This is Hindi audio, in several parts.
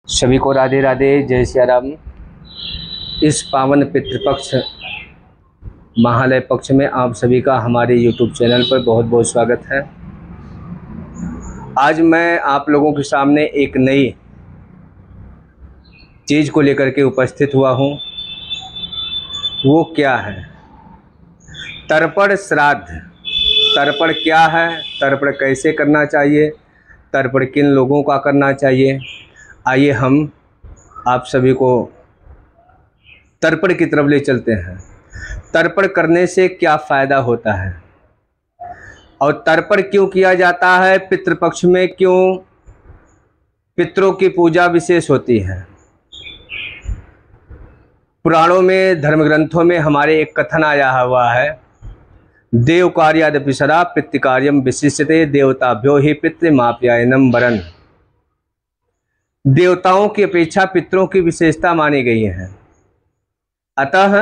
सभी को राधे राधे, जय सिया राम। इस पावन पितृपक्ष महालय पक्ष में आप सभी का हमारे YouTube चैनल पर बहुत बहुत स्वागत है। आज मैं आप लोगों के सामने एक नई चीज़ को लेकर के उपस्थित हुआ हूँ। वो क्या है? तर्पण श्राद्ध। तर्पण क्या है? तर्पण कैसे करना चाहिए? तर्पण किन लोगों का करना चाहिए? आइए हम आप सभी को तर्पण की तरफ ले चलते हैं। तर्पण करने से क्या फ़ायदा होता है और तर्पण क्यों किया जाता है? पितृपक्ष में क्यों पितरों की पूजा विशेष होती है? पुराणों में, धर्म ग्रंथों में हमारे एक कथन आया हुआ है, देव कार्यादपिसरा पितृकार्यम विशिष्यते देवताभ्यो ही पितृमाप्यायनम वरन। देवताओं की अपेक्षा पितरों की विशेषता मानी गई है। अतः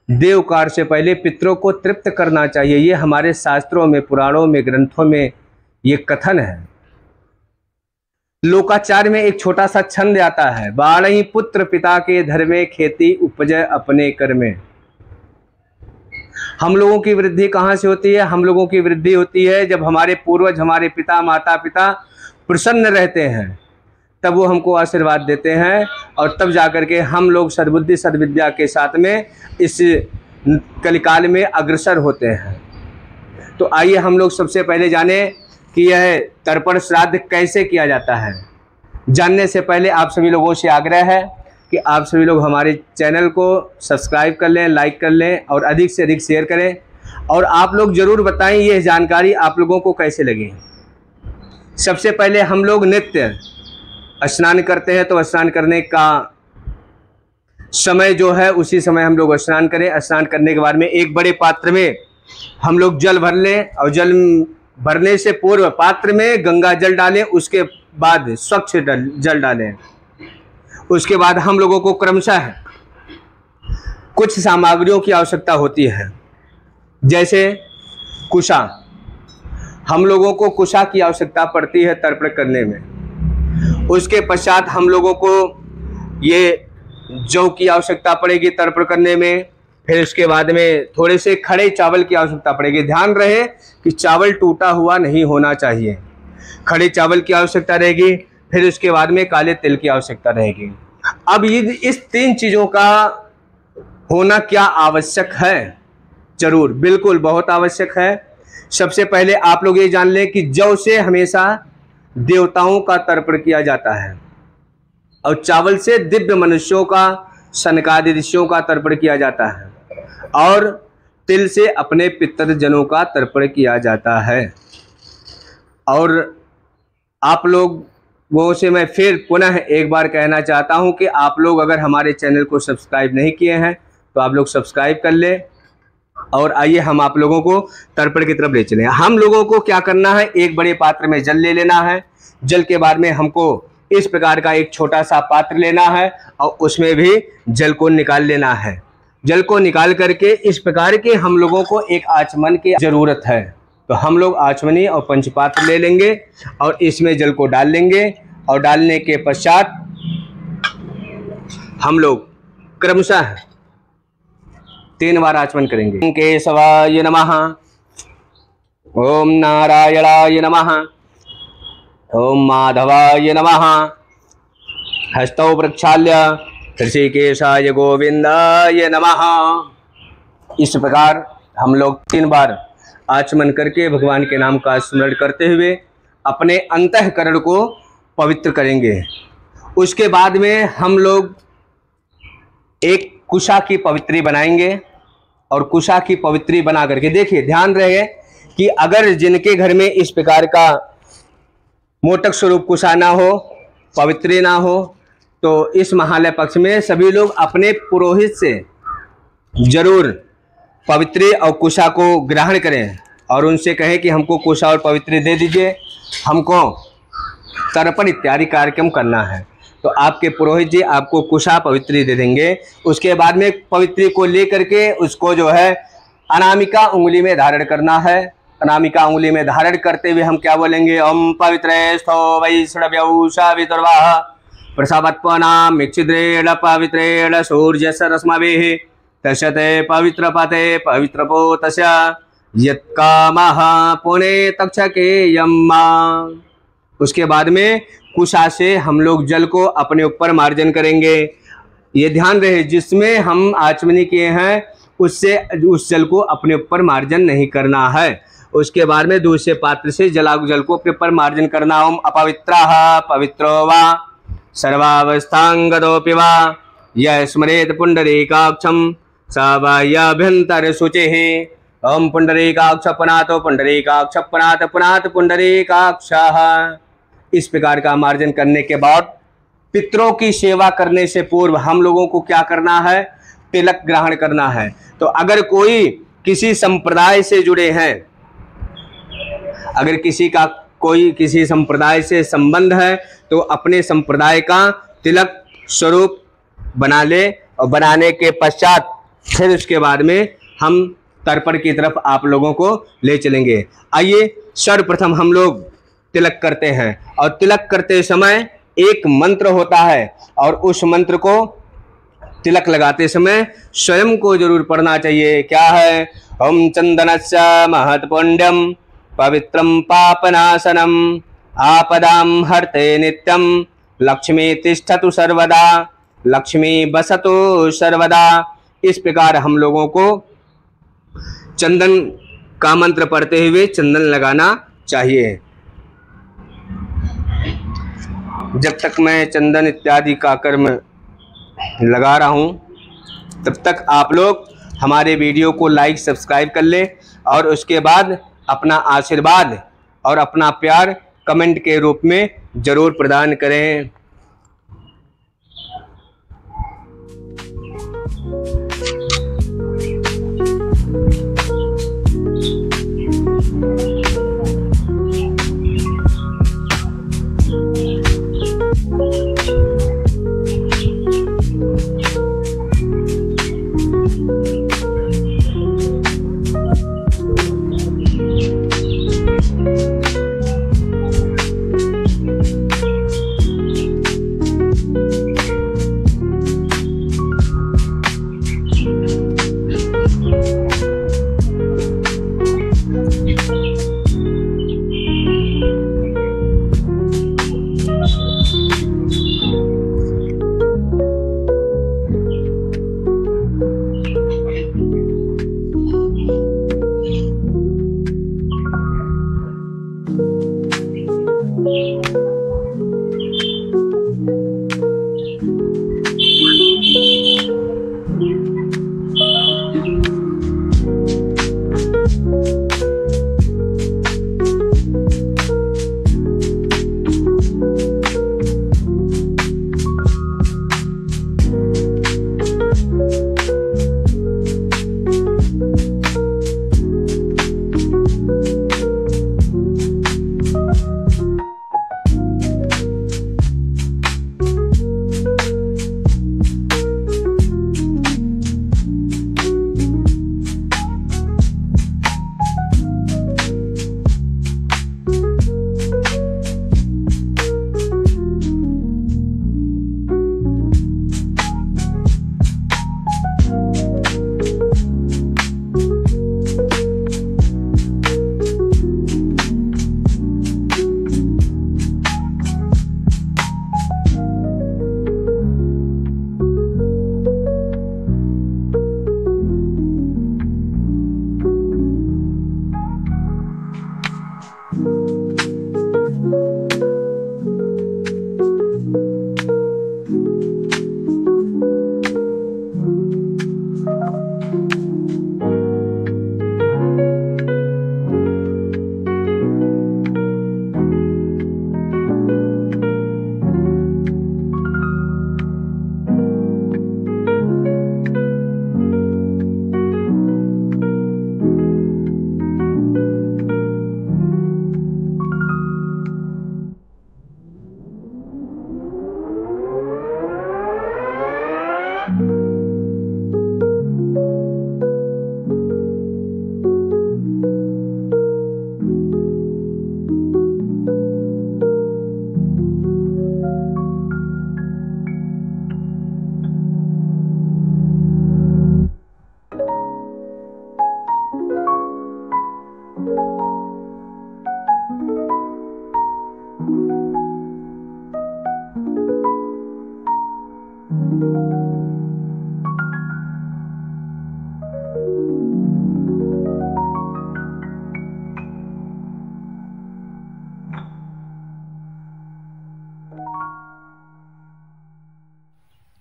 देव कार्य से पहले पितरों को तृप्त करना चाहिए। ये हमारे शास्त्रों में, पुराणों में, ग्रंथों में ये कथन है। लोकाचार में एक छोटा सा छंद आता है, बाढ़ही पुत्र पिता के धर्मे खेती उपजय अपने कर में। हम लोगों की वृद्धि कहाँ से होती है? हम लोगों की वृद्धि होती है जब हमारे पूर्वज, हमारे पिता माता पिता प्रसन्न रहते हैं, तब वो हमको आशीर्वाद देते हैं और तब जाकर के हम लोग सद्बुद्धि सद्विद्या के साथ में इस कलिकाल में अग्रसर होते हैं। तो आइए हम लोग सबसे पहले जाने कि यह तर्पण श्राद्ध कैसे किया जाता है। जानने से पहले आप सभी लोगों से आग्रह है कि आप सभी लोग हमारे चैनल को सब्सक्राइब कर लें, लाइक कर लें और अधिक से अधिक शेयर करें। और आप लोग ज़रूर बताएं यह जानकारी आप लोगों को कैसे लगी। सबसे पहले हम लोग नित्य स्नान करते हैं, तो स्नान करने का समय जो है उसी समय हम लोग स्नान करें। स्नान करने के बाद में एक बड़े पात्र में हम लोग जल भर लें और जल भरने से पूर्व पात्र में गंगा जल डालें, उसके बाद स्वच्छ जल डालें। उसके बाद हम लोगों को क्रमशः कुछ सामग्रियों की आवश्यकता होती है, जैसे कुशा। हम लोगों को कुशा की आवश्यकता पड़ती है तर्पण करने में। उसके पश्चात हम लोगों को ये जौ की आवश्यकता पड़ेगी तर्पण करने में। फिर उसके बाद में थोड़े से खड़े चावल की आवश्यकता पड़ेगी। ध्यान रहे कि चावल टूटा हुआ नहीं होना चाहिए। खड़े चावल की आवश्यकता रहेगी। फिर उसके बाद में काले तिल की आवश्यकता रहेगी। अब ये इस तीन चीज़ों का होना क्या आवश्यक है? जरूर, बिल्कुल बहुत आवश्यक है। सबसे पहले आप लोग ये जान लें कि जौ से हमेशा देवताओं का तर्पण किया जाता है और चावल से दिव्य मनुष्यों का, सनकादि ऋषियों का तर्पण किया जाता है और तिल से अपने पितृजनों का तर्पण किया जाता है। और आप लोगों से मैं फिर पुनः एक बार कहना चाहता हूं कि आप लोग अगर हमारे चैनल को सब्सक्राइब नहीं किए हैं तो आप लोग सब्सक्राइब कर लें। और आइए हम आप लोगों को तर्पण की तरफ ले चलें। हम लोगों को क्या करना है? एक बड़े पात्र में जल ले लेना है। जल के बाद में हमको इस प्रकार का एक छोटा सा पात्र लेना है और उसमें भी जल को निकाल लेना है। जल को निकाल करके इस प्रकार के हम लोगों को एक आचमन की ज़रूरत है। तो हम लोग आचमनी और पंचपात्र ले लेंगे और इसमें जल को डाल लेंगे और डालने के पश्चात हम लोग क्रमशः 3 बार आचमन करेंगे। केशवाय नमः, ओम नारायणाय नमः, ओम माधवाय नमः, हस्तौ प्रक्षाल्य ऋषिकेशाय गोविंदाय नमः। इस प्रकार हम लोग 3 बार आचमन करके भगवान के नाम का स्मरण करते हुए अपने अंतःकरण को पवित्र करेंगे। उसके बाद में हम लोग एक कुशा की पवित्री बनाएंगे और कुशा की पवित्री बना करके, देखिए ध्यान रहे कि अगर जिनके घर में इस प्रकार का मोटक स्वरूप कुशा ना हो, पवित्री ना हो, तो इस महालय पक्ष में सभी लोग अपने पुरोहित से जरूर पवित्री और कुशा को ग्रहण करें और उनसे कहें कि हमको कुशा और पवित्री दे दीजिए, हमको तर्पण इत्यादि कार्यक्रम करना है। तो आपके पुरोहित जी आपको कुशा पवित्री दे देंगे। उसके बाद में पवित्री को लेकर के उसको जो है अनामिका उंगली में धारण करना है। अनामिका उंगली में धारण करते हुए हम क्या बोलेंगे? ओम पवित्रे स्थो वैष्णव्यौ सावितुर्वाह प्रसावत्पनां छिद्रेण पवित्रेण सूर्यसरस्मभिः तस्यते पवित्रपते पवित्रपोतस्य यत्कामः पुणे तक्षके यम्मा। उसके बाद में कुशा से हम लोग जल को अपने ऊपर मार्जन करेंगे। ये ध्यान रहे, जिसमें हम आचमनी किए हैं उससे उस जल को अपने ऊपर मार्जन नहीं करना है। उसके बाद में दूसरे पात्र से जल को अपने ऊपर मार्जन करना। ओम अपवित्रः पवित्रो वा सर्वावस्थांगतोऽपि वा यः स्मरेत् पुंडरीकाक्षं स वा याभ्यंतर शुचिः। ओम पुंडरीकाक्ष पुनातो पुंडरीकाक्ष पुनात पुनात पुंडरीकाक्षः। इस प्रकार का मार्जन करने के बाद पितरों की सेवा करने से पूर्व हम लोगों को क्या करना है? तिलक ग्रहण करना है। तो अगर कोई किसी संप्रदाय से जुड़े हैं, अगर किसी का कोई किसी संप्रदाय से संबंध है तो अपने संप्रदाय का तिलक स्वरूप बना ले, और बनाने के पश्चात फिर उसके बाद में हम तर्पण की तरफ आप लोगों को ले चलेंगे। आइए सर्वप्रथम हम लोग तिलक करते हैं, और तिलक करते समय एक मंत्र होता है, और उस मंत्र को तिलक लगाते समय स्वयं को जरूर पढ़ना चाहिए। क्या है? ओम चंदनस्य महत्पुण्यम पवित्रम पापनाशनम आपदाम हरते नित्यम लक्ष्मी तिष्ठतु सर्वदा लक्ष्मी बसतु सर्वदा। इस प्रकार हम लोगों को चंदन का मंत्र पढ़ते हुए चंदन लगाना चाहिए। जब तक मैं चंदन इत्यादि का कर्म लगा रहा हूँ तब तक आप लोग हमारे वीडियो को लाइक सब्सक्राइब कर लें, और उसके बाद अपना आशीर्वाद और अपना प्यार कमेंट के रूप में जरूर प्रदान करें।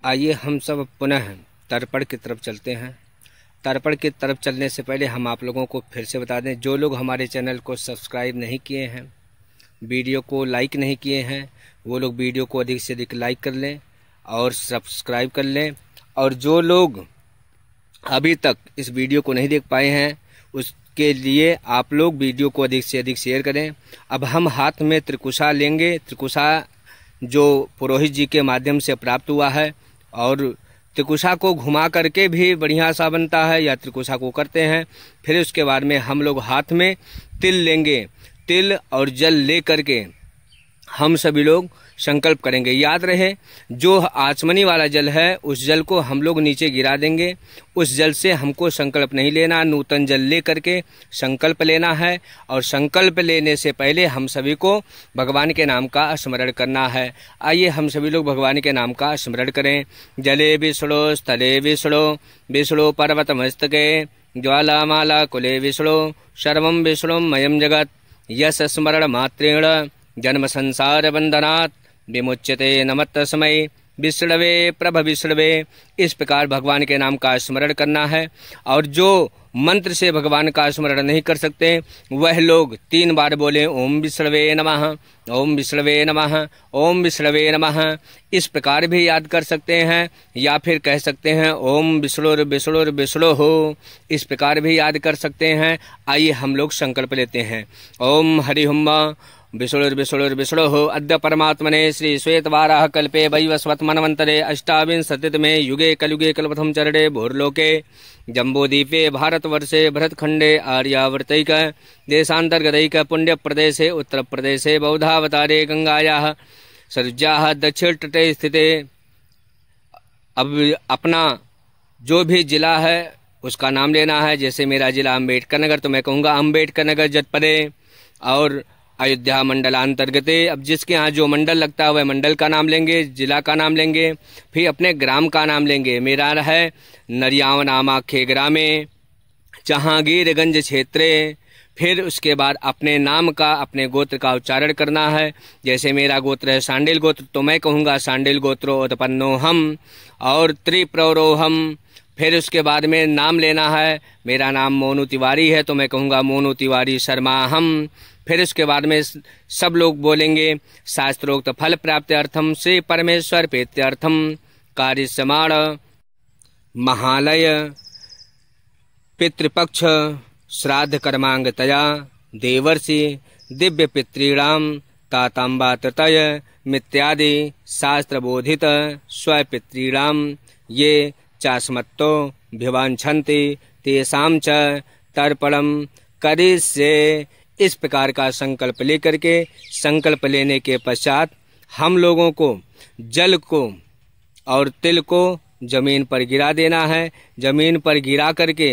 आइए हम सब पुनः तर्पण की तरफ चलते हैं। तर्पण की तरफ चलने से पहले हम आप लोगों को फिर से बता दें, जो लोग हमारे चैनल को सब्सक्राइब नहीं किए हैं, वीडियो को लाइक नहीं किए हैं, वो लोग वीडियो को अधिक से अधिक लाइक कर लें और सब्सक्राइब कर लें। और जो लोग अभी तक इस वीडियो को नहीं देख पाए हैं, उसके लिए आप लोग वीडियो को अधिक से अधिक शेयर करें। अब हम हाथ में त्रिकुशा लेंगे। त्रिकुशा जो पुरोहित जी के माध्यम से प्राप्त हुआ है, और त्रिकुशा को घुमा करके भी बढ़िया सा बनता है, या त्रिकुशा को करते हैं। फिर उसके बाद में हम लोग हाथ में तिल लेंगे। तिल और जल ले करके हम सभी लोग संकल्प करेंगे। याद रहे, जो आचमनी वाला जल है उस जल को हम लोग नीचे गिरा देंगे। उस जल से हमको संकल्प नहीं लेना, नूतन जल ले करके संकल्प लेना है। और संकल्प लेने से पहले हम सभी को भगवान के नाम का स्मरण करना है। आइए हम सभी लोग भगवान के नाम का स्मरण करें। जले विष्णु स्थले विष्णु विष्णु पर्वत मस्तके ज्वालामाला कुले विष्णु सर्वं विष्णुमयं जगत् यश स्मरण मात्रेण जन्म संसार बंधनात् विमुच्यते नमस्तस्मै विष्णवे प्रभ विष्णवे। इस प्रकार भगवान के नाम का स्मरण करना है। और जो मंत्र से भगवान का स्मरण नहीं कर सकते, वह लोग 3 बार बोले ओम विष्णवे नमः, ओम विष्णवे नमः, ओम विष्णवे नमः। इस प्रकार भी याद कर सकते हैं, या फिर कह सकते हैं ओम विष्णुर विष्णुर विष्णु हो। इस प्रकार भी याद कर सकते हैं। आइए हम लोग संकल्प लेते हैं। ओम हरि हुम विष्णुर्विष्णुर्विष्णु अद्य परमात्मने श्री श्वेतवाराह कल्पे वैवस्वत मनवंतरे अष्टाविंशतितमे युगे कलयुगे कल्पथम चरणे भूर्लोके जम्बूद्वीपे भारतवर्षे भरतखंडे आर्यावर्तैक देशांतर्गतैक पुण्य प्रदेशे उत्तर प्रदेशे बौद्धावतारे गंगायाः सरुज्याः दक्षिण तटे स्थिते। अब अपना जो भी जिला है उसका नाम लेना है। जैसे मेरा जिला अम्बेडकर नगर, तो मैं कहूँगा अम्बेडकर नगर जनपदे। और अयोध्या मंडलांतर्गत, अब जिसके यहाँ जो मंडल लगता है वह मंडल का नाम लेंगे, जिला का नाम लेंगे, फिर अपने ग्राम का नाम लेंगे। मेरा है नरियावनामाखे ग्रामे जहांगीरगंज क्षेत्रे। फिर उसके बाद अपने नाम का, अपने गोत्र का उच्चारण करना है। जैसे मेरा गोत्र है सांडिल गोत्र, तो मैं कहूँगा सांडिल गोत्रो उत्पन्नोहम और त्रिप्रवरोहम। फिर उसके बाद में नाम लेना है। मेरा नाम मोनू तिवारी है, तो मैं कहूँगा मोनू तिवारी शर्मा हम। फिर उसके बाद में सब लोग बोलेंगे शास्त्रोक्त फल प्राप्ति अर्थम श्री परमेश्वर प्रीत्यर्थम कार्य समाण महालय पितृपक्ष श्राद्ध कर्मांगतया देवर्षि दिव्य पितॄणाम तातांबा तृतय मित्यादि शास्त्र बोधित स्वपितॄणाम ये चास्मत्तो भिवांछन्ति तेषां च तर्पणम करिष्ये। इस प्रकार का संकल्प लेकर के, संकल्प लेने के पश्चात हम लोगों को जल को और तिल को जमीन पर गिरा देना है। जमीन पर गिरा करके,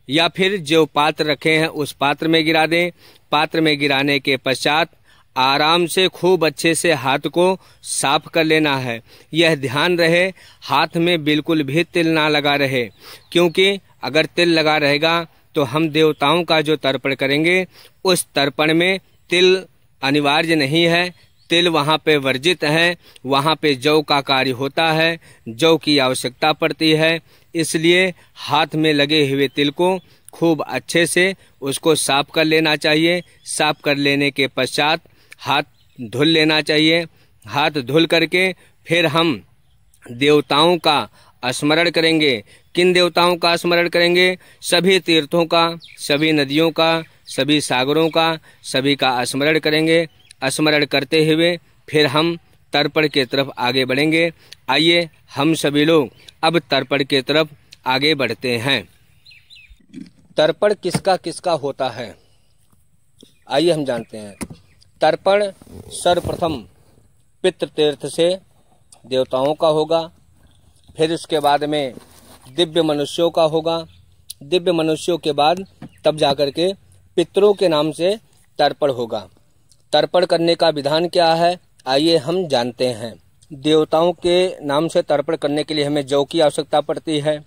या फिर जो पात्र रखे हैं उस पात्र में गिरा दें। पात्र में गिराने के पश्चात आराम से खूब अच्छे से हाथ को साफ कर लेना है। यह ध्यान रहे हाथ में बिल्कुल भी तिल ना लगा रहे, क्योंकि अगर तिल लगा रहेगा तो हम देवताओं का जो तर्पण करेंगे उस तर्पण में तिल अनिवार्य नहीं है। तिल वहाँ पे वर्जित है। वहाँ पे जौ का कार्य होता है, जौ की आवश्यकता पड़ती है। इसलिए हाथ में लगे हुए तिल को खूब अच्छे से उसको साफ कर लेना चाहिए। साफ कर लेने के पश्चात हाथ धुल लेना चाहिए। हाथ धुल करके फिर हम देवताओं का स्मरण करेंगे। किन देवताओं का स्मरण करेंगे? सभी तीर्थों का, सभी नदियों का, सभी सागरों का, सभी का स्मरण करेंगे। स्मरण करते हुए फिर हम तर्पण के तरफ आगे बढ़ेंगे। आइए हम सभी लोग अब तर्पण के तरफ आगे बढ़ते हैं। तर्पण किसका किसका होता है, आइए हम जानते हैं। तर्पण सर्वप्रथम पितृतीर्थ से देवताओं का होगा, फिर उसके बाद में दिव्य मनुष्यों का होगा। दिव्य मनुष्यों के बाद तब जाकर के पितरों के नाम से तर्पण होगा। तर्पण करने का विधान क्या है, आइए हम जानते हैं। देवताओं के नाम से तर्पण करने के लिए हमें जौ की आवश्यकता पड़ती है,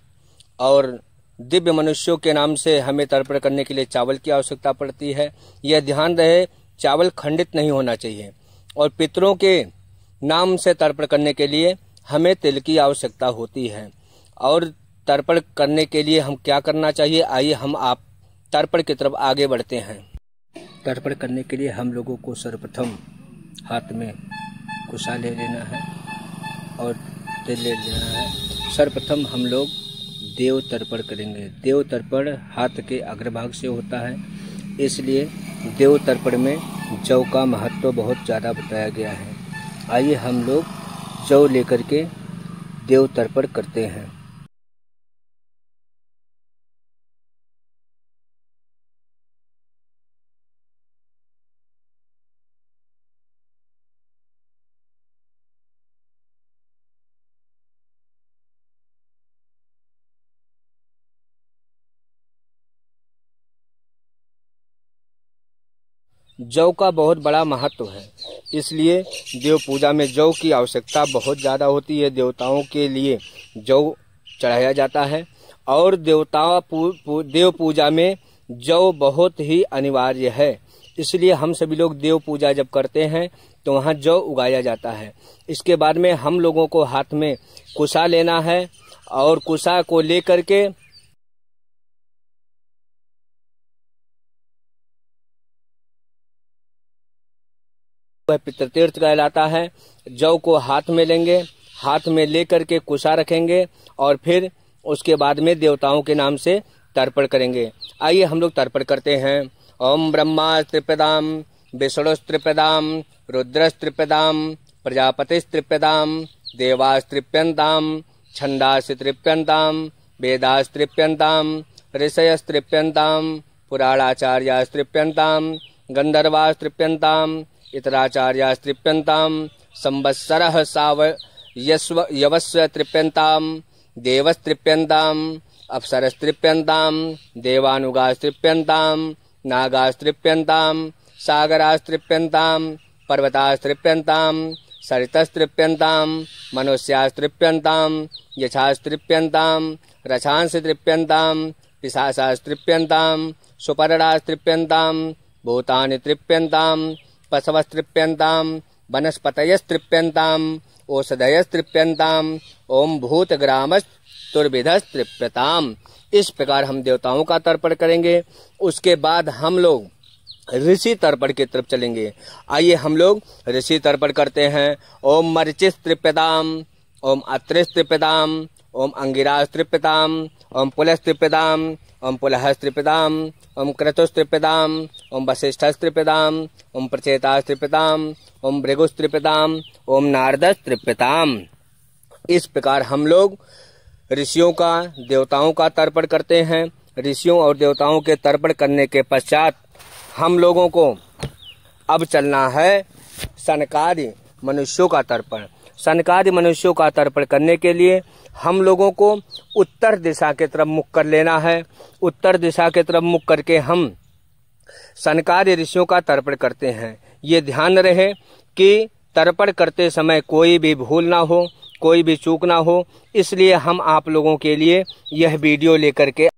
और दिव्य मनुष्यों के नाम से हमें तर्पण करने के लिए चावल की आवश्यकता पड़ती है। यह ध्यान रहे चावल खंडित नहीं होना चाहिए। और पितरों के नाम से तर्पण करने के लिए हमें तिल की आवश्यकता होती है। और तर्पण करने के लिए हम क्या करना चाहिए, आइए हम आप तर्पण की तरफ आगे बढ़ते हैं। तर्पण करने के लिए हम लोगों को सर्वप्रथम हाथ में कुशा ले लेना है और तिल ले लेना है। सर्वप्रथम हम लोग देव तर्पण करेंगे। देव तर्पण हाथ के अग्रभाग से होता है, इसलिए देव तर्पण में जौ का महत्व बहुत ज़्यादा बताया गया है। आइए हम लोग जौ लेकर के देव तर्पण करते हैं। जौ का बहुत बड़ा महत्व है, इसलिए देव पूजा में जौ की आवश्यकता बहुत ज़्यादा होती है। देवताओं के लिए जौ चढ़ाया जाता है और देव पूजा में जौ बहुत ही अनिवार्य है। इसलिए हम सभी लोग देव पूजा जब करते हैं तो वहाँ जौ उगाया जाता है। इसके बाद में हम लोगों को हाथ में कुशा लेना है और कुशा को लेकर के वह पितृतीर्थ कहलाता है। जौ को हाथ में लेंगे, हाथ में लेकर के कुशा रखेंगे और फिर उसके बाद में देवताओं के नाम से तर्पण करेंगे। आइए हम लोग तर्पण करते हैं। ओम ब्रह्मा त्रिपदाम, विष्णुस्त्रिपदाम, रुद्रस्त्रिपदाम, प्रजापतिस्त्रिपदाम, देवास्त्रिप्यंताम, छंदास्त्रिप्यंताम, वेदास्त्रिप्यंताम, ऋषयस्त्रिप्यंताम, पुराणाचार्यास्त्रिप्यंताम, गंधर्वास्त्रिप्यंताम, इतराचार्यास्त्रिप्यंताम, संवत्सरः यवस्व तृप्यंताम, देवस्त्रिप्यंताम, अप्सरस्त्रिप्यंताम, देवानुगास्त्रिप्यंताम, नागास्त्रिप्यंताम, सागरास्त्रिप्यंताम, पर्वतास्त्रिप्यंताम, सरितस्त्रिप्यंताम, मनुष्यास्त्रिप्यंताम, यक्षास्त्रिप्यंताम, रक्षांस्त्रिप्यंताम, पिशाचास्त्रिप्यंताम, सुपर्णास्त्रिप्यंताम, भूतानि तृप्यंताम, पशवस्त्रिप्यंताम, वनस्पतयस्त्रिप्यंताम, औषधयस्त्रिप्यंताम, ओम भूतग्रामस्तुर्विधस्तृप्यताम। इस प्रकार हम देवताओं का तर्पण करेंगे। उसके बाद हम लोग ऋषि तर्पण की तरफ चलेंगे। आइए हम लोग ऋषि तर्पण करते हैं। ओम मरीचिस्त्रिप्यताम, ओम अत्रिस्त्रिप्यताम, ओम अंगिरास्त्रिप्यताम, ओम पुलस्त्रिप्यताम, ओम पुलहस्त्रिप्यताम, ओम क्रतुस्त्रिप्यताम, ओम वसिष्ठस्त्रिप्यताम, ओम प्रचेतास्त्रिप्यताम, ओम भृगुस्त्रिप्यताम, ओम नारदस्त्रिप्यताम। इस प्रकार हम लोग ऋषियों का, देवताओं का तर्पण करते हैं। ऋषियों और देवताओं के तर्पण करने के पश्चात हम लोगों को अब चलना है सनकादि मनुष्यों का तर्पण। सनकादि मनुष्यों का तर्पण करने के लिए हम लोगों को उत्तर दिशा की तरफ मुख कर लेना है। उत्तर दिशा की तरफ मुख करके हम सनकादि ऋषियों का तर्पण करते हैं। ये ध्यान रहे कि तर्पण करते समय कोई भी भूल ना हो, कोई भी चूक ना हो। इसलिए हम आप लोगों के लिए यह वीडियो लेकर के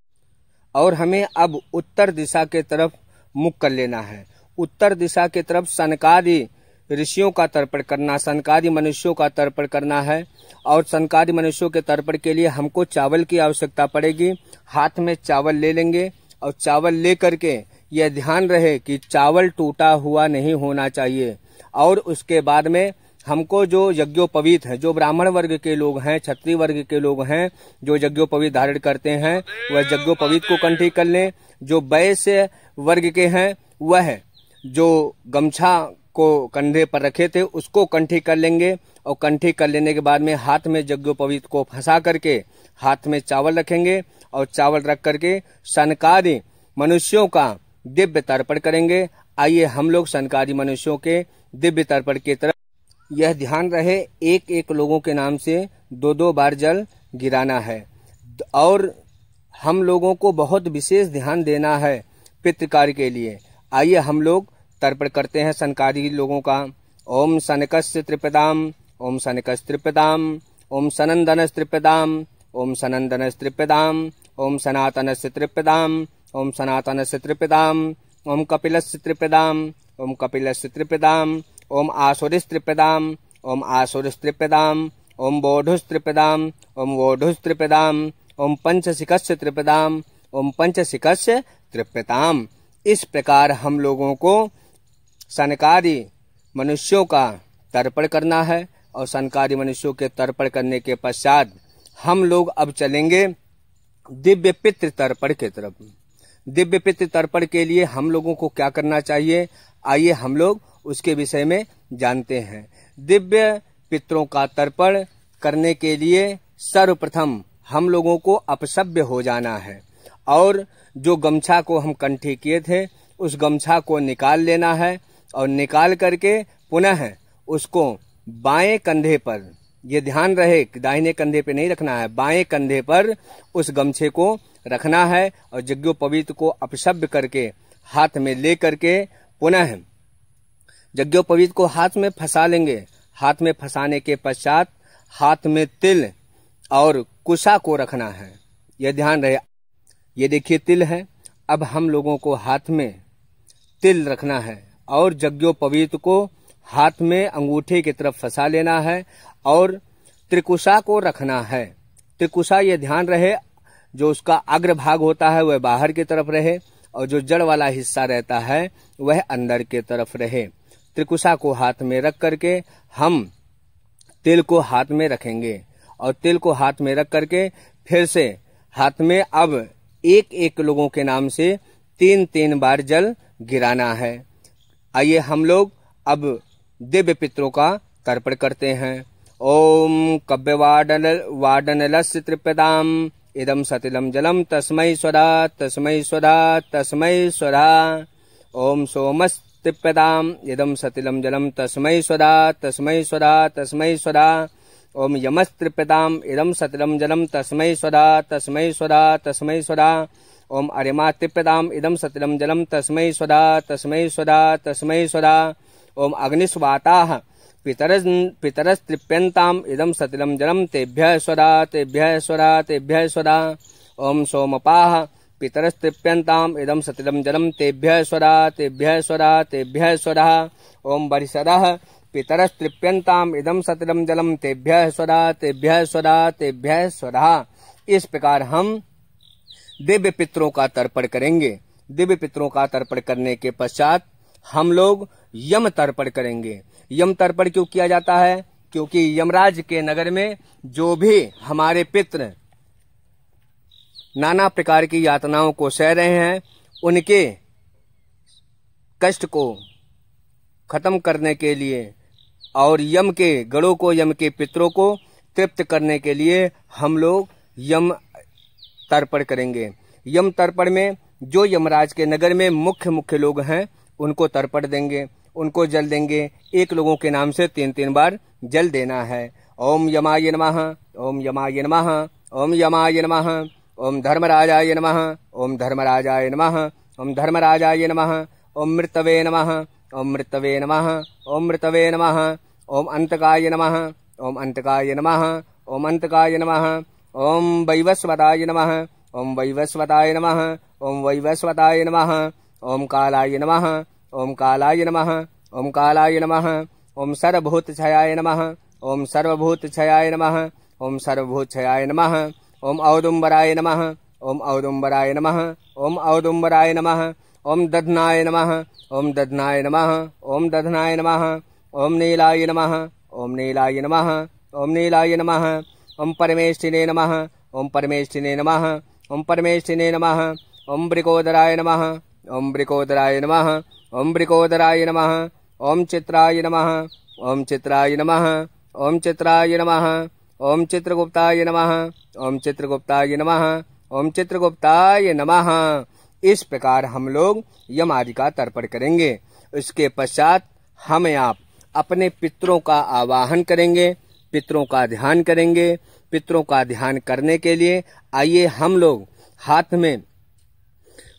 और हमें अब उत्तर दिशा की तरफ मुख कर लेना है। उत्तर दिशा की तरफ सनकादि ऋषियों का तर्पण करना, सनकादि मनुष्यों का तर्पण करना है। और सनकादि मनुष्यों के तर्पण के लिए हमको चावल की आवश्यकता पड़ेगी। हाथ में चावल ले लेंगे और चावल ले करके यह ध्यान रहे कि चावल टूटा हुआ नहीं होना चाहिए। और उसके बाद में हमको जो यज्ञोपवीत है, जो ब्राह्मण वर्ग के लोग हैं, क्षत्रिय वर्ग के लोग हैं, जो यज्ञोपवीत धारण करते हैं वह यज्ञोपवीत को कंठी कर लें। जो वैश्य वर्ग के हैं वह जो गमछा को कंधे पर रखे थे उसको कंठी कर लेंगे। और कंठी कर लेने के बाद में हाथ में यज्ञोपवीत को फंसा करके हाथ में चावल रखेंगे और चावल रख करके सनकादि मनुष्यों का दिव्य तर्पण करेंगे। आइए हम लोग सनकादि मनुष्यों के दिव्य तर्पण की तरफ, यह ध्यान रहे एक एक लोगों के नाम से 2-2 बार जल गिराना है। और हम लोगों को बहुत विशेष ध्यान देना है पितृकार्य के लिए। आइए हम लोग तर्पण करते हैं सनकादि लोगों का। ओम सनकस्य त्रिपदाम, ओम सनकस्य त्रिपदाम, ओम सनंदनस्य त्रिपदाम, ओम सनंदनस्य त्रिपदाम, ओम सनातनस्य त्रिपदाम, ओम सनातनस्य त्रिपदाम, ओम कपिलस्य त्रिपदाम, ओम कपिलस्य त्रिपदाम, ओम आसुरिस्य त्रिपदाम, ओम आसुरिस्य त्रिपदाम, ओम बोधुस्त्रिपदाम, ओम बोधुस्त्रिपदाम, ओम पंचशिखस्य त्रिपदाम, ओम पंचशिखस्य त्रिपदाम। इस प्रकार हम लोगों को सनकारी मनुष्यों का तर्पण करना है और सनकारी मनुष्यों के तर्पण करने के पश्चात हम लोग अब चलेंगे दिव्य पितृ तर्पण की तरफ। दिव्य पितृ तर्पण के लिए हम लोगों को क्या करना चाहिए, आइए हम लोग उसके विषय में जानते हैं। दिव्य पितरों का तर्पण करने के लिए सर्वप्रथम हम लोगों को अपसभ्य हो जाना है और जो गमछा को हम कंठी किए थे उस गमछा को निकाल लेना है और निकाल करके पुनः उसको बाएं कंधे पर, ये ध्यान रहे कि दाहिने कंधे पे नहीं रखना है, बाएं कंधे पर उस गमछे को रखना है और यज्ञोपवीत को अपसभ्य करके हाथ में ले करके पुनः यज्ञोपवीत को हाथ में फंसा लेंगे। हाथ में फंसाने के पश्चात हाथ में तिल और कुशा को रखना है, यह ध्यान रहे। ये देखिए तिल है, अब हम लोगों को हाथ में तिल रखना है और यज्ञोपवीत को हाथ में अंगूठे की तरफ फंसा लेना है और त्रिकुशा को रखना है। त्रिकुशा ये ध्यान रहे जो उसका अग्रभाग होता है वह बाहर की तरफ रहे और जो जड़ वाला हिस्सा रहता है वह अंदर की तरफ रहे। त्रिकुशा को हाथ में रख करके हम तिल को हाथ में रखेंगे और तिल को हाथ में रख करके फिर से हाथ में अब एक एक लोगों के नाम से 3-3 बार जल गिराना है। आइए हम लोग अब दिव्य पितरों का तर्पण करते हैं। ओम कव्यवाडनलस्य त्रिपदाम इदम सतिलम जलम तस्मै स्वधा तस्मै स्वधा तस्मै स्वधा। ओम सोमस्त्रिपदाम इदम सतिलम जलम तस्मै स्वधा तस्मै स्वधा तस्मै स्वधा। ओम यमस्त्रिपदाम इदम सतिलम जलम तस्मै स्वधा तस्मै स्वधा तस्मै स्वधा। ओम अरिमात्रिपदाम इदम सतिलम जलम तस्मै स्वधा तस्मै स्वधा तस्मै स्वधा। ओम अग्निस्वाताः पितरस्त्रिप्यन्ताम इदम सतिलम जलम तेभ्यः स्वधा तेभ्यः स्वधा तेभ्यः स्वधा। ओम सोमपाः पितरस्त्रिप्यन्ताम इदम सतिलम जलम तेभ्यः स्वधा तेभ्यः स्वधा तेभ्यः स्वधा। ओम बरिषदः पितरस्त्रिप्यन्ताम इदम सतिलम जलम तेभ्यः स्वधा तेभ्यः स्वधा तेभ्यः स्वधा। इस प्रकार हम दिव्य पितरों का तर्पण करेंगे। दिव्य पितरों का तर्पण करने के पश्चात हम लोग यम तर्पण करेंगे। यम तर्पण क्यों किया जाता है, क्योंकि यमराज के नगर में जो भी हमारे पितृ नाना प्रकार की यातनाओं को सह रहे हैं उनके कष्ट को खत्म करने के लिए और यम के गणों को, यम के पितरों को तृप्त करने के लिए हम लोग यम तर्पण करेंगे। यम तर्पण में जो यमराज के नगर में मुख्य लोग हैं उनको तर्पण देंगे, उनको जल देंगे। एक लोगों के नाम से 3-3 बार जल देना है। ओम यमाय नमः, ओम यमाय नमः, ओम यमाय नमः, ओम धर्मराजाय नमः, ओम धर्मराजाय नमः, ओम धर्मराजाय नमः, ओम मृतवे नमः, ओम मृतवे नमः, ओम मृतवे नमः, ओम अंतकाय नमः, ओम अंतकाय नमः, ओम अंतकाय नमः, ओम वैवस्वताय नमः, ओम वैवस्वताय नमः, ओम वैवस्वताय नमः, ओम कालाय नमः, ओम कालाय नमः, ओम कालाय नमः, ओम सर्वभूतक्षयाय नमः, ओम सर्वभूतक्षयाय नमः, ओम सर्वभूतक्षयाय नमः, ओम औदुम्बराय नमः, ओम औदुम्बराय नमः, ओम औदुम्बराय नमः, ओम दध्नाय नमः, ओम दध्नाय नमः, ओम दध्नाय नमः, ओम नीलाय नमः, ओम नीलाय नमः, ओम नीलाय नमः, ओम परमेष्ठिने नमः, ओम परमेष्ठिने नमः, ओम परमेष्ठिने नमः, ओम वृकोदराय नमः, ओम वृकोदराय नमः, ओम वृकोदराय नमः, ओम चित्राय नमः, ओम चित्राय नमः, ओम चित्राय नमः, ओम चित्रगुप्ताय नमः, ओम चित्रगुप्ताय नमः, ओम चित्रगुप्ताय नमः। इस प्रकार हम लोग यम आदि का तर्पण करेंगे। इसके पश्चात हम आप अपने पितरों का आवाहन करेंगे, पितरों का ध्यान करेंगे। पितरों का ध्यान करने के लिए आइए हम लोग हाथ में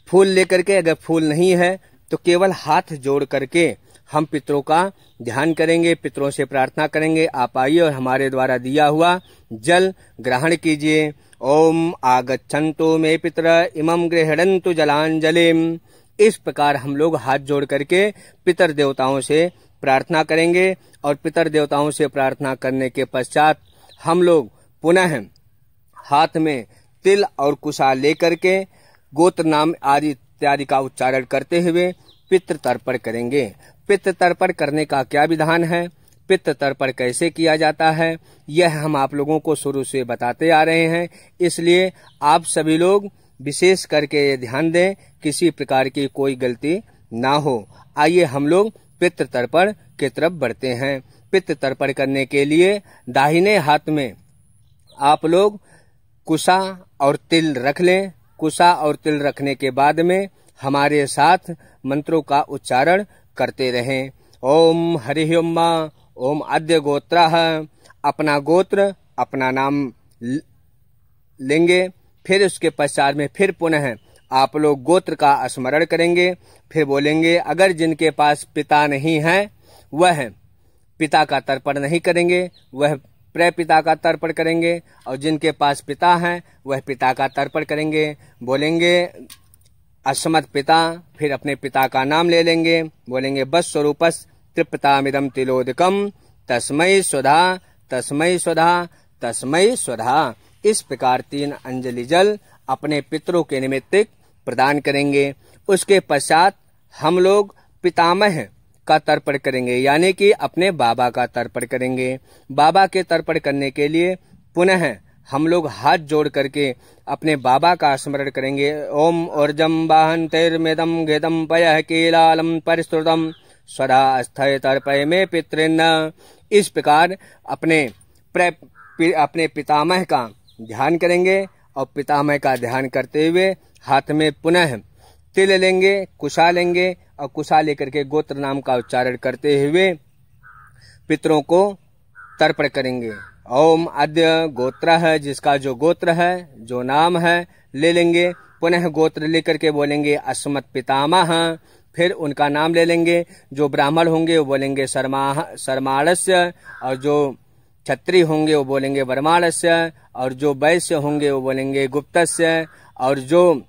फूल लेकर के, अगर फूल नहीं है तो केवल हाथ जोड़ करके हम पितरों का ध्यान करेंगे, पितरों से प्रार्थना करेंगे। आप आइए और हमारे द्वारा दिया हुआ जल ग्रहण कीजिए। ओम आगच्छन्तु मे पितर इमं गृह्णन्तु जलांजलिम। इस प्रकार हम लोग हाथ जोड़ करके पितर देवताओं से प्रार्थना करेंगे और पितर देवताओं से प्रार्थना करने के पश्चात हम लोग पुनः हाथ में तिल और कुशा लेकर के गोत्र नाम आदि इत्यादि का उच्चारण करते हुए पितृ तर्पण करेंगे। पितृ तर्पण करने का क्या विधान है, पितृ तर्पण कैसे किया जाता है, यह हम आप लोगों को शुरू से बताते आ रहे हैं। इसलिए आप सभी लोग विशेष करके ये ध्यान दें, किसी प्रकार की कोई गलती ना हो। आइए हम लोग पितृ तर्पण की तरफ बढ़ते हैं। पितृ तर्पण करने के लिए दाहिने हाथ में आप लोग कुशा और तिल रख लें। कुशा और तिल रखने के बाद में हमारे साथ मंत्रों का उच्चारण करते रहें। ओम हरि ओम, ओम अद्य गोत्रः, अपना गोत्र अपना नाम लेंगे। फिर उसके पश्चात में फिर पुनः आप लोग गोत्र का स्मरण करेंगे। फिर बोलेंगे अगर जिनके पास पिता नहीं है वह पिता का तर्पण नहीं करेंगे, वह प्रपिता का तर्पण करेंगे, और जिनके पास पिता है वह पिता का तर्पण करेंगे। बोलेंगे अस्मत् पिता, फिर अपने पिता का नाम ले लेंगे। बोलेंगे बस स्वरूपस तृप्तामिदं तिलोदकम तस्मै स्वधा तस्मै स्वधा तस्मै स्वधा। इस प्रकार 3 अंजलि जल अपने पितरों के निमित्त प्रदान करेंगे। उसके पश्चात हम लोग पितामह का तर्पण करेंगे, यानी कि अपने बाबा का तर्पण करेंगे। बाबा के तर्पण करने के लिए पुनः हम लोग हाथ जोड़ करके अपने बाबा का स्मरण करेंगे। ओम ऊर्जम वाहनतेर्मेदम घेदम पयः कीलालम परिस्तुतम स्वधा अस्थय तर्पय में पितृन्न। इस प्रकार अपने पितामह का ध्यान करेंगे, और पितामह का ध्यान करते हुए हाथ में पुनः तिल लेंगे, कुशा लेंगे, और कुशा लेकर के गोत्र नाम का उच्चारण करते हुए पितरों को तर्पण करेंगे। ओम अद्य गोत्रः, जिसका जो गोत्र है, जो नाम है, ले लेंगे। पुनः गोत्र लेकर के बोलेंगे अस्मत् पितामह, फिर उनका नाम ले लेंगे। जो ब्राह्मण होंगे वो बोलेंगे शर्माणस्य, और जो क्षत्रिय होंगे वो बोलेंगे वर्माणस्य, और जो वैश्य होंगे वो बोलेंगे गुप्तस्य, और जो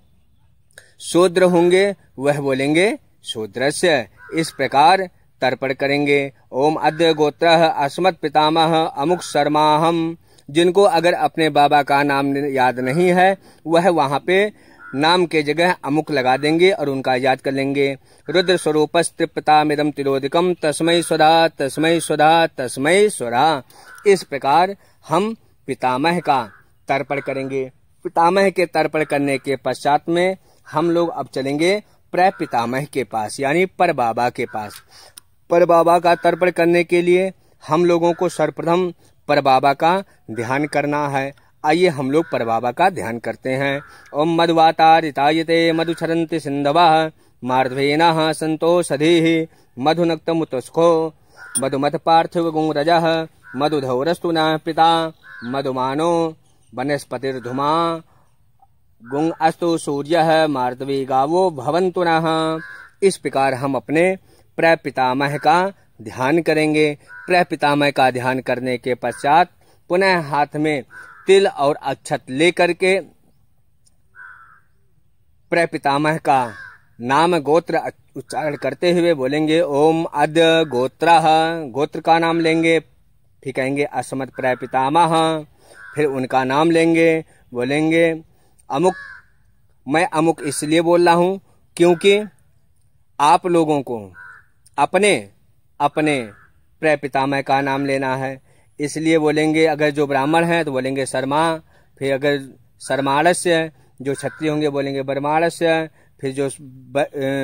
शूद्र होंगे वह बोलेंगे शूद्रस्य। इस प्रकार तर्पण करेंगे। ओम अद्य गोत्रः अस्मत् पितामह अमुक शर्माहम। जिनको अगर अपने बाबा का नाम याद नहीं है वह वहां पे नाम के जगह अमुक लगा देंगे और उनका याद कर लेंगे। रुद्र स्वरूपस् तृप्तामिदं तिलोदकम तस्मै स्वधा तस्मै स्वधा तस्मै स्वधा। इस प्रकार हम पितामह का तर्पण करेंगे। पितामह के तर्पण करने के पश्चात में हम लोग अब चलेंगे प्रपितामह के पास, यानी पर बाबा के पास। पर बाबा का तर्पण करने के लिए हम लोगों को सर्वप्रथम पर बाबा का ध्यान करना है। आइए हम लोग पर बाबा का ध्यान करते हैं। ओम मधुवातारितायते मधुचरन्ति सिन्धवः मार्ध्वेनः सन्तोषधीः मधुनक्तमुतस्खो मधुमथ पार्थिव गुंरजः मधुधौरस्तु नः पिता मधुमानो वनस्पतिर्धुमा गुंग अस्तु सूर्यः मार्दवी गावो भवन्तु नः। इस प्रकार हम अपने प्रपितामह का ध्यान करेंगे। प्रपितामह का ध्यान करने के पश्चात पुनः हाथ में तिल और अक्षत लेकर के प्रपितामह का नाम गोत्र उच्चारण करते हुए बोलेंगे ओम अद्य गोत्रः। गोत्र का नाम लेंगे, फिर कहेंगे अस्मत् प्रपितामह, फिर उनका नाम लेंगे। बोलेंगे अमुक, मैं अमुक इसलिए बोल रहा हूं क्योंकि आप लोगों को अपने अपने प्रपितामह का नाम लेना है, इसलिए बोलेंगे। अगर जो ब्राह्मण है तो बोलेंगे शर्मा, फिर अगर शर्माणस्य, जो क्षत्रिय होंगे बोलेंगे बर्माणस्य, फिर जो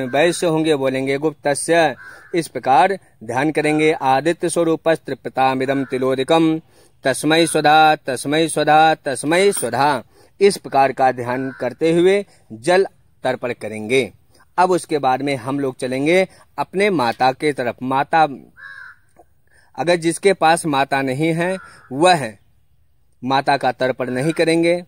वैश्य होंगे बोलेंगे गुप्तस्य। इस प्रकार ध्यान करेंगे। आदित्य स्वरूपस् तृप्तामिदं तिलोदकम तस्मै स्वधा तस्मै स्वधा तस्मै स्वधा। इस प्रकार का ध्यान करते हुए जल तर्पण करेंगे। अब उसके बाद में हम लोग चलेंगे अपने माता के तरफ। माता, अगर जिसके पास माता नहीं है वह माता का तर्पण नहीं करेंगे,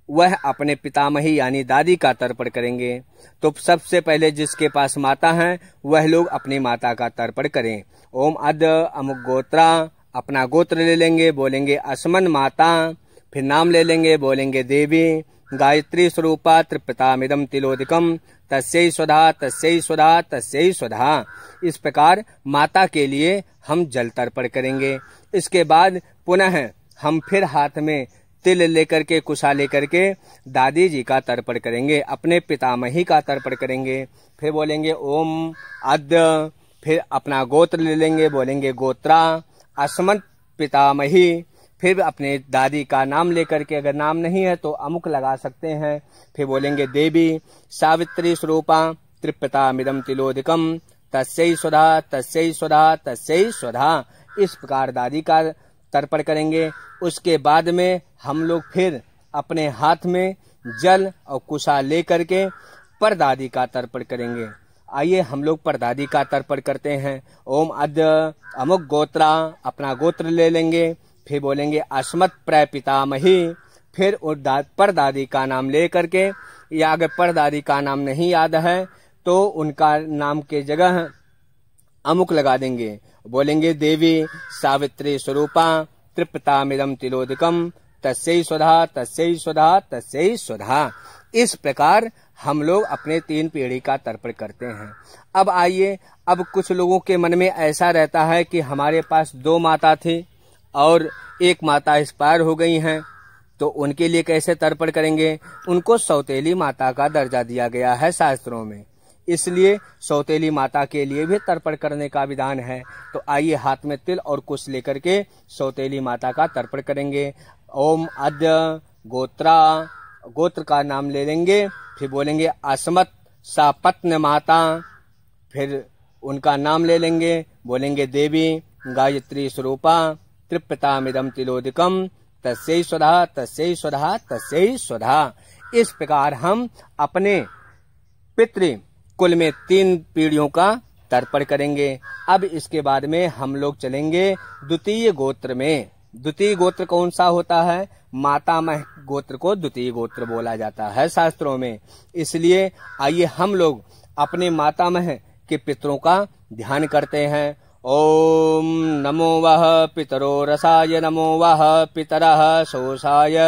वह अपने पितामही यानी दादी का तर्पण करेंगे। तो सबसे पहले जिसके पास माता है वह लोग अपनी माता का तर्पण करें। ओम अद्य अमुक गोत्रा, अपना गोत्र ले लेंगे, बोलेंगे अस्मन् माता, फिर नाम ले लेंगे, बोलेंगे देवी गायत्री स्वरूपा तृप्तामिदं तिलोदकम तस्यै स्वधा तस्यै स्वधा तस्यै स्वधा। इस प्रकार माता के लिए हम जल तर्पण करेंगे। इसके बाद पुनः हम फिर हाथ में तिल लेकर के, कुशा लेकर के दादी जी का तर्पण करेंगे, अपने पितामही का तर्पण करेंगे। फिर बोलेंगे ओम अद्य, फिर अपना गोत्र ले लेंगे, बोलेंगे गोत्रा, अस्मत् पितामही। फिर अपने दादी का नाम लेकर के, अगर नाम नहीं है तो अमुक लगा सकते हैं। फिर बोलेंगे देवी सावित्री स्वरूपा त्रिपितामिदं तिलोदकम तस्यै स्वधा तस्यै स्वधा तस्यै स्वधा। इस प्रकार दादी का तर्पण करेंगे। उसके बाद में हम लोग फिर अपने हाथ में जल और कुशा लेकर के परदादी का तर्पण करेंगे। आइए हम लोग परदादी का तर्पण करते हैं। ओम अद्य अमुक गोत्रा, अपना गोत्र ले लेंगे। फिर बोलेंगे अस्मत् प्रपितामही। फिर परदादी का नाम ले करके, या अगर परदादी का नाम नहीं याद है तो उनका नाम के जगह अमुक लगा देंगे, बोलेंगे देवी सावित्री स्वरूपा त्रिपितामिदं तिलोदकम तस्यै स्वधा तस्यै स्वधा तस्यै स्वधा। इस प्रकार हम लोग अपने 3 पीढ़ी का तर्पण करते हैं। अब आइए, अब कुछ लोगों के मन में ऐसा रहता है कि हमारे पास 2 माता थी और 1 माता एक्सपायर हो गई हैं, तो उनके लिए कैसे तर्पण करेंगे? उनको सौतेली माता का दर्जा दिया गया है शास्त्रों में, इसलिए सौतेली माता के लिए भी तर्पण करने का विधान है। तो आइए हाथ में तिल और कुश लेकर के सौतेली माता का तर्पण करेंगे। ओम अद्य गोत्रा, गोत्र का नाम ले लेंगे। फिर बोलेंगे अस्मत् सापत्न माता, फिर उनका नाम ले लेंगे, बोलेंगे देवी गायत्री स्वरूपा त्रिपितामिदं तिलोदकम तस्यै स्वधा तस्यै स्वधा तस्यै स्वधा। इस प्रकार हम अपने पितृ कुल में 3 पीढ़ियों का तर्पण करेंगे। अब इसके बाद में हम लोग चलेंगे द्वितीय गोत्र में। द्वितीय गोत्र कौन सा होता है? मातामह गोत्र को द्वितीय गोत्र बोला जाता है शास्त्रों में। इसलिए आइए हम लोग अपने मातामह के पितरों का ध्यान करते हैं। ओम नमो वः पितरो रसाय, नमो वः पितरः शोषाय,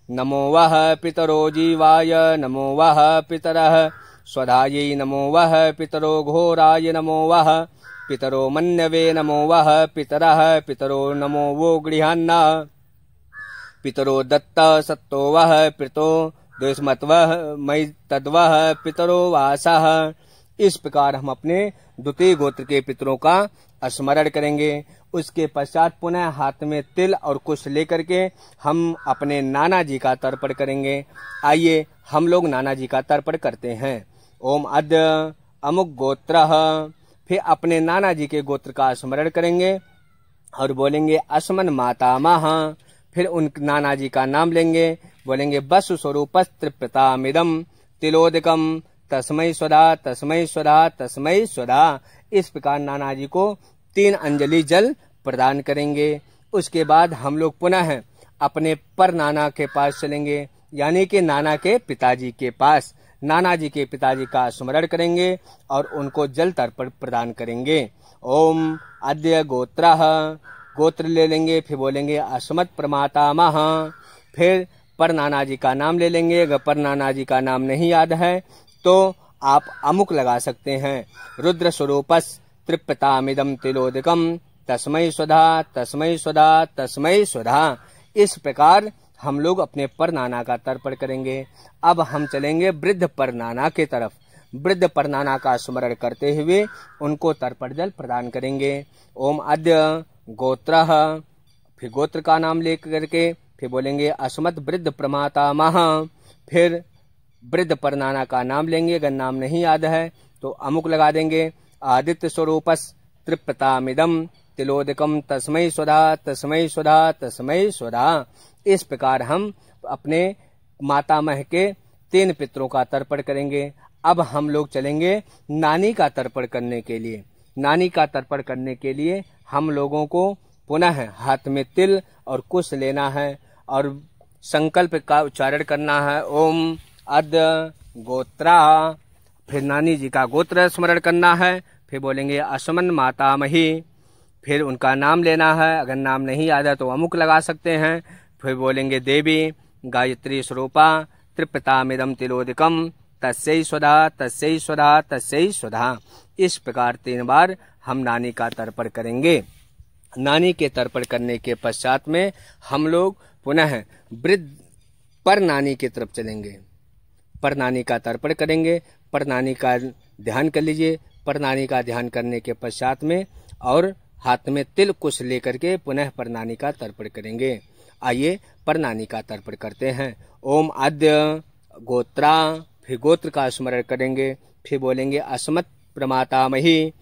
नमो वः पितरो जीवाय, नमो वः पितरः स्वधायै, नमो वः पितरो घोराय, नमो वः पितरो मन्यवे, नमो वः पितरः पितरो नमो वो गृहान्ना, पितरो दत्त सत्तो वः पितो द्विस्मत्वः मयि तद्वः पितरो वासः। इस प्रकार हम अपने द्वितीय गोत्र के पितरों का स्मरण करेंगे। उसके पश्चात पुनः हाथ में तिल और कुश लेकर के हम अपने नाना जी का तर्पण करेंगे। आइए हम लोग नाना जी का तर्पण करते हैं। ओम अद्य अमुक गोत्रः, फिर अपने नाना जी के गोत्र का स्मरण करेंगे और बोलेंगे अस्मन् मातामह। फिर उन नाना जी का नाम लेंगे, बोलेंगे वसु स्वरूपस्त्रिपितामिदं तिलोदकम तस्मै स्वधा तस्मै स्वधा तस्मै स्वधा। इस प्रकार नाना जी को 3 अंजलि जल प्रदान करेंगे। उसके बाद हम लोग पुनः अपने पर नाना के पास चलेंगे, यानी कि नाना के पिताजी के पास। नाना जी के पिताजी का स्मरण करेंगे और उनको जल तर्पण प्रदान करेंगे। ओम अद्य गोत्रः, गोत्र ले लेंगे। फिर बोलेंगे अस्मत् प्रमातामह। फिर पर नाना जी का नाम ले लेंगे। अगर पर नाना जी का नाम नहीं याद है तो आप अमुक लगा सकते हैं, रुद्र स्वरूपस् त्रिपितामिदं तिलोदकम तस्मै स्वधा तस्मै स्वधा तस्मै स्वधा। इस प्रकार हम लोग अपने पर नाना का तर्पण करेंगे। अब हम चलेंगे वृद्ध पर नाना के तरफ। वृद्ध पर नाना का स्मरण करते हुए उनको तर्पण जल प्रदान करेंगे। ओम अद्य गोत्रः, फिर गोत्र का नाम लेकर के फिर बोलेंगे अस्मत् वृद्ध प्रमातामह। फिर वृद्ध पर नाना का नाम लेंगे, अगर नाम नहीं याद है तो अमुक लगा देंगे। आदित्य स्वरूपस् त्रिपितामिदं तिलोदकम तस्मै स्वधा तस्मै स्वधा तस्मै स्वधा। इस प्रकार हम अपने मातामह के 3 पितरों का तर्पण करेंगे। अब हम लोग चलेंगे नानी का तर्पण करने के लिए। नानी का तर्पण करने के लिए हम लोगों को पुनः हाथ में तिल और कुश लेना है और संकल्प का उच्चारण करना है। ओम अद्य गोत्रा, फिर नानी जी का गोत्र स्मरण करना है। फिर बोलेंगे अस्मन् मातामही। फिर उनका नाम लेना है, अगर नाम नहीं याद है तो अमुक लगा सकते हैं। फिर बोलेंगे देवी गायत्री स्वरूपा त्रिपितामिदं तिलोदकम तस्यै स्वधा तस्यै स्वधा तस्यै स्वधा। इस प्रकार 3 बार हम नानी का तर्पण करेंगे। नानी के तर्पण करने के पश्चात में हम लोग पुनः वृद्ध पर नानी की तरफ चलेंगे। पर नानी का तर्पण करेंगे। पर नानी का ध्यान कर लीजिए। पर नानी का ध्यान करने के पश्चात में और हाथ में तिल कुश लेकर के पुनः पर नानी का तर्पण करेंगे। आइए पर नानी का तर्पण करते हैं। ओम आद्य गोत्रा, फिर गोत्र का स्मरण करेंगे, फिर बोलेंगे अस्मत् प्रमातामही,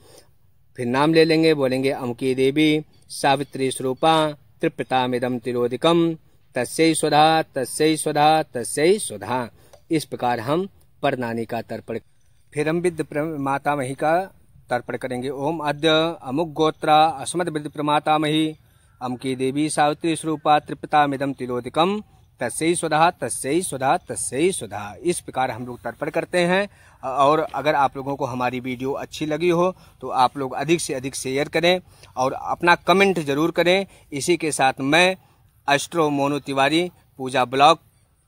फिर नाम ले लेंगे, बोलेंगे अमुकी देवी सावित्री स्वरूपा त्रिपितामिदं तिरोदिकम तस्यै स्वधा तस्यै स्वधा तस्यै स्वधा। इस प्रकार हम पर नानी का तर्पण, फिर हम विद्य प्रमातामही का तर्पण करेंगे। ओम अद्य अमुक गोत्रा अस्मद विद्य प्रमातामही अमुकी देवी सावित्री स्वरूपा त्रिपितामिदं तिरोदिकम तस्यै स्वधा तस्यै स्वधा तस्यै स्वधा। इस प्रकार हम लोग तर्पण करते हैं। और अगर आप लोगों को हमारी वीडियो अच्छी लगी हो तो आप लोग अधिक से अधिक शेयर करें और अपना कमेंट जरूर करें। इसी के साथ मैं एस्ट्रो मोनू तिवारी पूजा ब्लॉग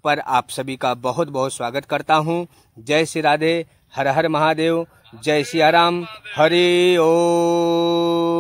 पर आप सभी का बहुत बहुत स्वागत करता हूं। जय श्री राधे, हर हर महादेव, जय सिया राम, हरि ओम।